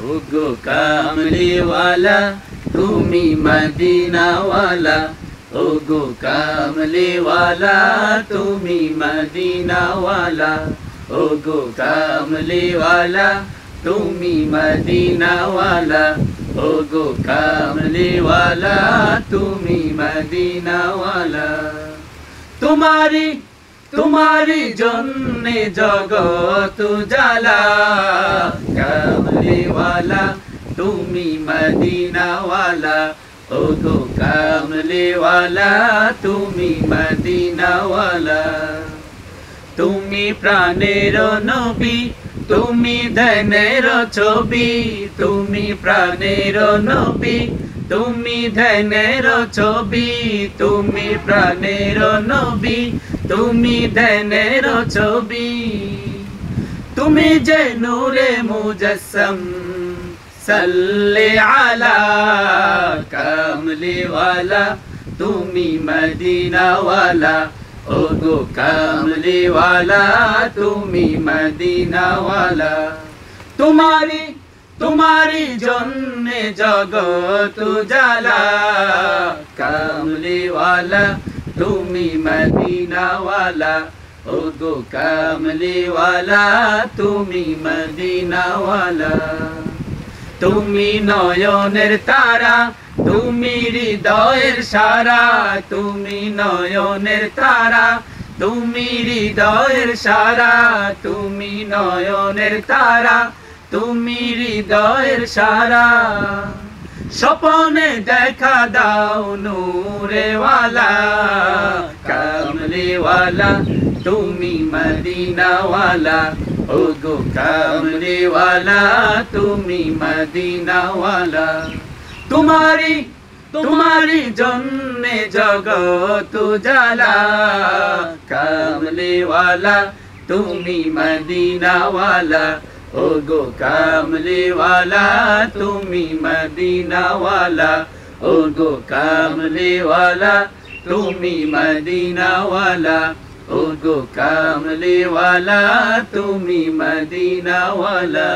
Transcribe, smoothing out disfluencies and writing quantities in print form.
ওগো কামলিওয়ালা তুমি মদিনাওয়ালা, ওগো কামলিওয়ালা তুমি মদিনাওয়ালা, ওগো কামলিওয়ালা তুমি মদিনাওয়ালা, ওগো কামলিওয়ালা তুমি মদিনাওয়ালা। তোমারি জন্যে জগত জালা, কামলিওয়ালা তুমি মদিনাওয়ালা, ওগো কামলিওয়ালা তুমি মদিনাওয়ালা। তুমি প্রাণের নবী, তুমি ধ্যানের ছবি, তুমি প্রাণের নবী, তুমি ধ্যানের ছবি, তুমি প্রাণের নবী, তুমি ধ্যানের ছবি। তুমি যে নূরে মুজস্সম, সাল্লি আলা কামলিওয়ালা তুমি মদিনাওয়ালা, ওগো কামলিওয়ালা তুমি মদিনাওয়ালা। তোমারি জন্যে জগত জালা, কামলিওয়ালা তুমি মদিনাওয়ালা, ওগো কামলিওয়ালা তুমি মদিনাওয়ালা। তুমি নয়নের তারা, তুমি হৃদয়ের সারা, তুমি নয়নের তারা, তুমি হৃদয়ের সারা, তুমি নয়নের তারা, তুমি হৃদয়ের সারা। স্বপনে দেখা দাও নূরেওয়ালা, কামলিওয়ালা তুমি মদিনাওয়ালা, ওগো কামলিওয়ালা তুমি মদিনাওয়ালা। তোমারি জন্যে জগত জালা, কামলিওয়ালা তুমি মদিনাওয়ালা, ওগো কামলিওয়ালা তুমি মদিনাওয়ালা, ওগো কামলিওয়ালা তুমি মদিনাওয়ালা, ওগো কামলিওয়ালা তুমি মদিনাওয়ালা।